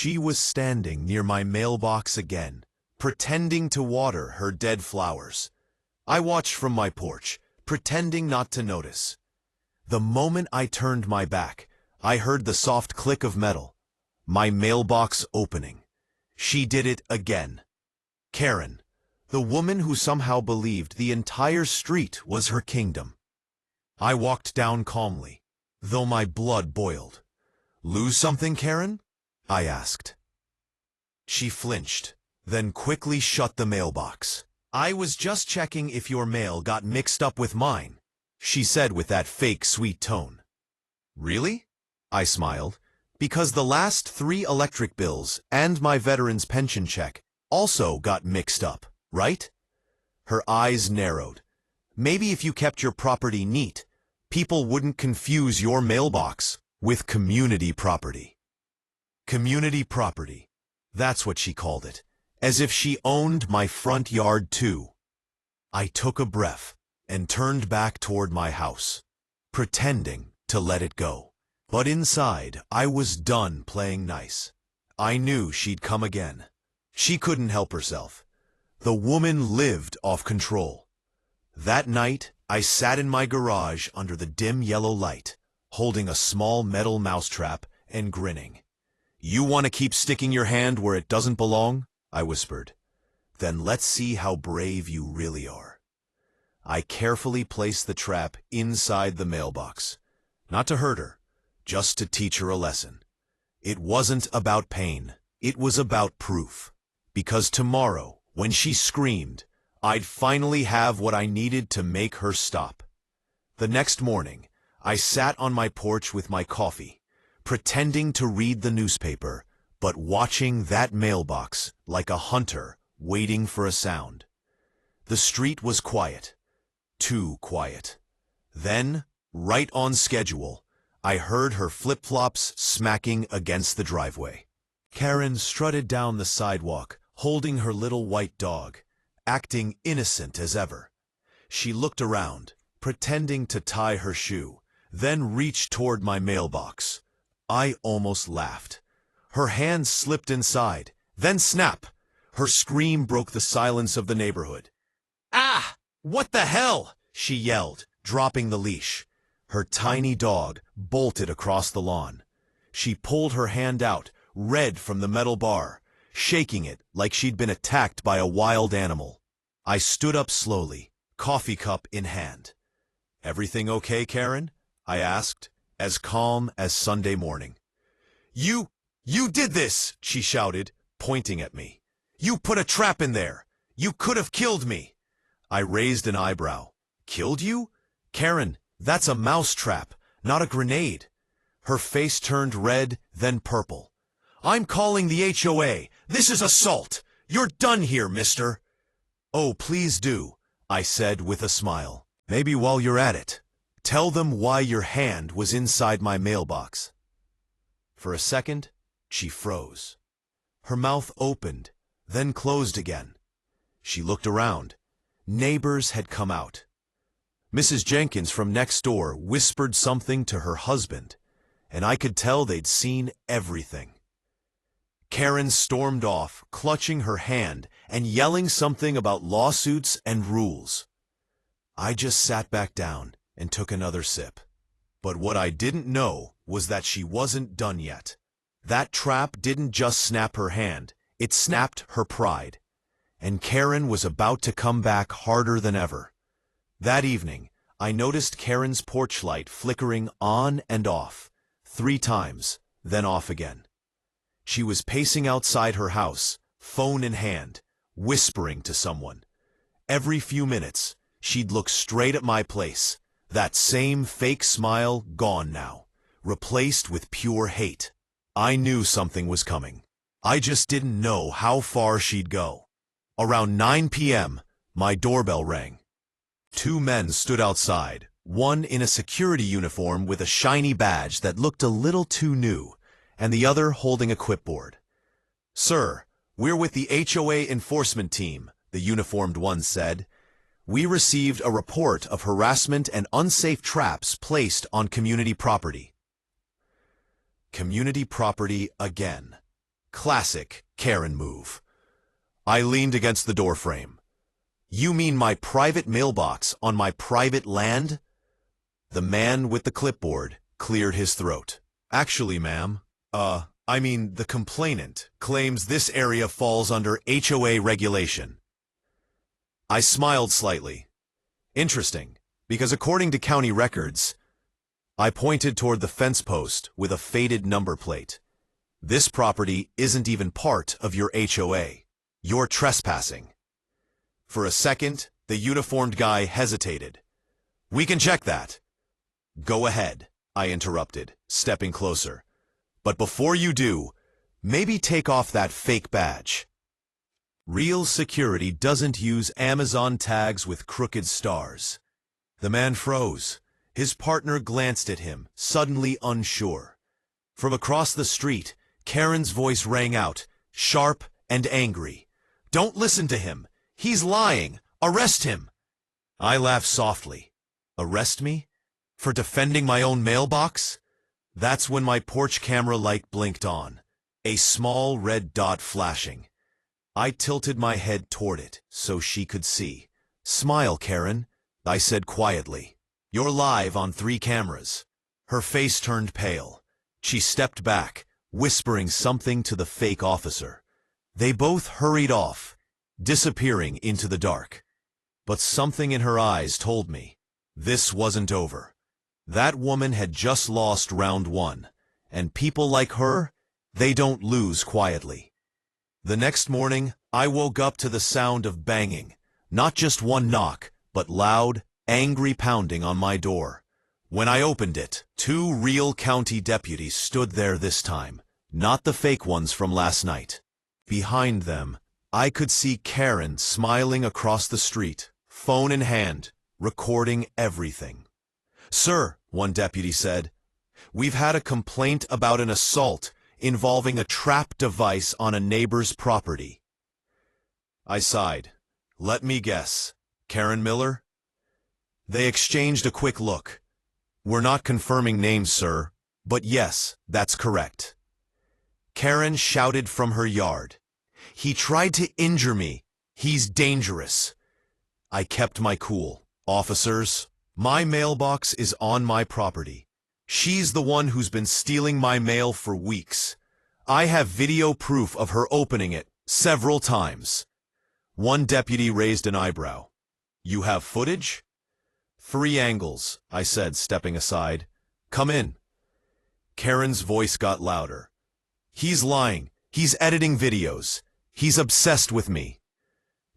She was standing near my mailbox again, pretending to water her dead flowers. I watched from my porch, pretending not to notice. The moment I turned my back, I heard the soft click of metal. My mailbox opening. She did it again. Karen, the woman who somehow believed the entire street was her kingdom. I walked down calmly, though my blood boiled. "Lose something, Karen?" I asked. She flinched, then quickly shut the mailbox. "I was just checking if your mail got mixed up with mine," she said with that fake sweet tone. "Really?" I smiled, because the last 3 electric bills and my veteran's pension check also got mixed up, right? Her eyes narrowed. "Maybe if you kept your property neat, people wouldn't confuse your mailbox with community property." Community property. That's what she called it, as if she owned my front yard too. I took a breath and turned back toward my house, pretending to let it go. But inside, I was done playing nice. I knew she'd come again. She couldn't help herself. The woman lived off control. That night, I sat in my garage under the dim yellow light, holding a small metal mousetrap and grinning. "You want to keep sticking your hand where it doesn't belong?" I whispered. "Then let's see how brave you really are." I carefully placed the trap inside the mailbox. Not to hurt her, just to teach her a lesson. It wasn't about pain. It was about proof. Because tomorrow, when she screamed, I'd finally have what I needed to make her stop. The next morning, I sat on my porch with my coffee, pretending to read the newspaper, but watching that mailbox like a hunter waiting for a sound. The street was quiet. Too quiet. Then, right on schedule, I heard her flip-flops smacking against the driveway. Karen strutted down the sidewalk, holding her little white dog, acting innocent as ever. She looked around, pretending to tie her shoe, then reached toward my mailbox. I almost laughed. Her hand slipped inside, then snap! Her scream broke the silence of the neighborhood. "Ah! What the hell?" she yelled, dropping the leash. Her tiny dog bolted across the lawn. She pulled her hand out, red from the metal bar, shaking it like she'd been attacked by a wild animal. I stood up slowly, coffee cup in hand. "Everything okay, Karen?" I asked, as calm as Sunday morning. You did this!" she shouted, pointing at me. "You put a trap in there! You could have killed me!" I raised an eyebrow. "Killed you? Karen, that's a mouse trap, not a grenade." Her face turned red, then purple. "I'm calling the HOA. This is assault. You're done here, mister." "Oh, please do," I said with a smile. "Maybe while you're at it, tell them why your hand was inside my mailbox." For a second, she froze. Her mouth opened, then closed again. She looked around. Neighbors had come out. Mrs. Jenkins from next door whispered something to her husband, and I could tell they'd seen everything. Karen stormed off, clutching her hand and yelling something about lawsuits and rules. I just sat back down and took another sip. But what I didn't know was that she wasn't done yet. That trap didn't just snap her hand, it snapped her pride. And Karen was about to come back harder than ever. That evening, I noticed Karen's porch light flickering on and off, 3 times, then off again. She was pacing outside her house, phone in hand, whispering to someone. Every few minutes, she'd look straight at my place, that same fake smile gone now, replaced with pure hate. I knew something was coming. I just didn't know how far she'd go. Around 9 p.m., my doorbell rang. 2 men stood outside, one in a security uniform with a shiny badge that looked a little too new, and the other holding a clipboard. "Sir, we're with the HOA enforcement team," the uniformed one said. "We received a report of harassment and unsafe traps placed on community property." Community property again. Classic Karen move. I leaned against the doorframe. You mean my private mailbox on my private land? The man with the clipboard cleared his throat. Actually, ma'am, the complainant claims this area falls under HOA regulation. I smiled slightly. Interesting, because according to county records, I pointed toward the fence post with a faded number plate. This property isn't even part of your HOA. You're trespassing. For a second, the uniformed guy hesitated. We can check that. Go ahead, I interrupted, stepping closer. But before you do, maybe take off that fake badge. Real security doesn't use Amazon tags with crooked stars. The man froze. His partner glanced at him, suddenly unsure. From across the street, Karen's voice rang out, sharp and angry. Don't listen to him. He's lying. Arrest him. I laughed softly. Arrest me? For defending my own mailbox? That's when my porch camera light blinked on, a small red dot flashing. I tilted my head toward it so she could see. Smile, Karen, I said quietly. You're live on 3 cameras. Her face turned pale. She stepped back, whispering something to the fake officer. They both hurried off, disappearing into the dark. But something in her eyes told me this wasn't over. That woman had just lost round 1, and people like her, they don't lose quietly. The next morning, I woke up to the sound of banging, not just one knock, but loud, angry pounding on my door. When I opened it, 2 real county deputies stood there this time, not the fake ones from last night. Behind them, I could see Karen smiling across the street, phone in hand, recording everything. Sir, one deputy said, we've had a complaint about an assault involving a trap device on a neighbor's property. I sighed. Let me guess. Karen Miller? They exchanged a quick look. We're not confirming names, sir, but yes, that's correct. Karen shouted from her yard. He tried to injure me. He's dangerous. I kept my cool. Officers, my mailbox is on my property. She's the one who's been stealing my mail for weeks. I have video proof of her opening it several times. One deputy raised an eyebrow. You have footage? 3 angles, I said, stepping aside. Come in. Karen's voice got louder. He's lying. He's editing videos. He's obsessed with me.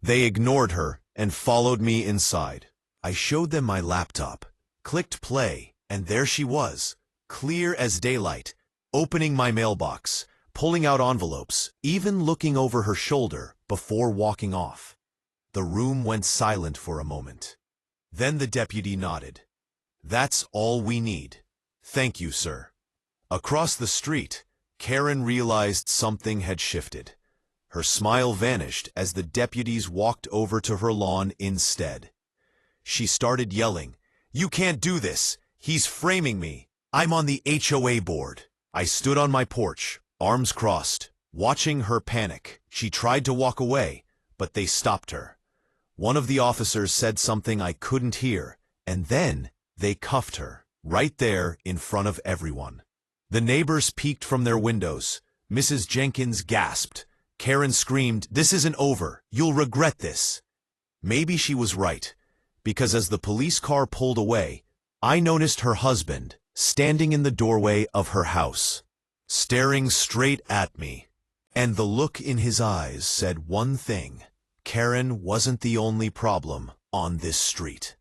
They ignored her and followed me inside. I showed them my laptop, clicked play, and there she was, clear as daylight, opening my mailbox, pulling out envelopes, even looking over her shoulder before walking off. The room went silent for a moment. Then the deputy nodded. That's all we need. Thank you, sir. Across the street, Karen realized something had shifted. Her smile vanished as the deputies walked over to her lawn instead. She started yelling, You can't do this! He's framing me! I'm on the HOA board! I stood on my porch, arms crossed, watching her panic. She tried to walk away, but they stopped her. One of the officers said something I couldn't hear, and then they cuffed her, right there in front of everyone. The neighbors peeked from their windows. Mrs. Jenkins gasped. Karen screamed, This isn't over. You'll regret this. Maybe she was right, because as the police car pulled away, I noticed her husband standing in the doorway of her house, staring straight at me. And the look in his eyes said one thing. Karen wasn't the only problem on this street.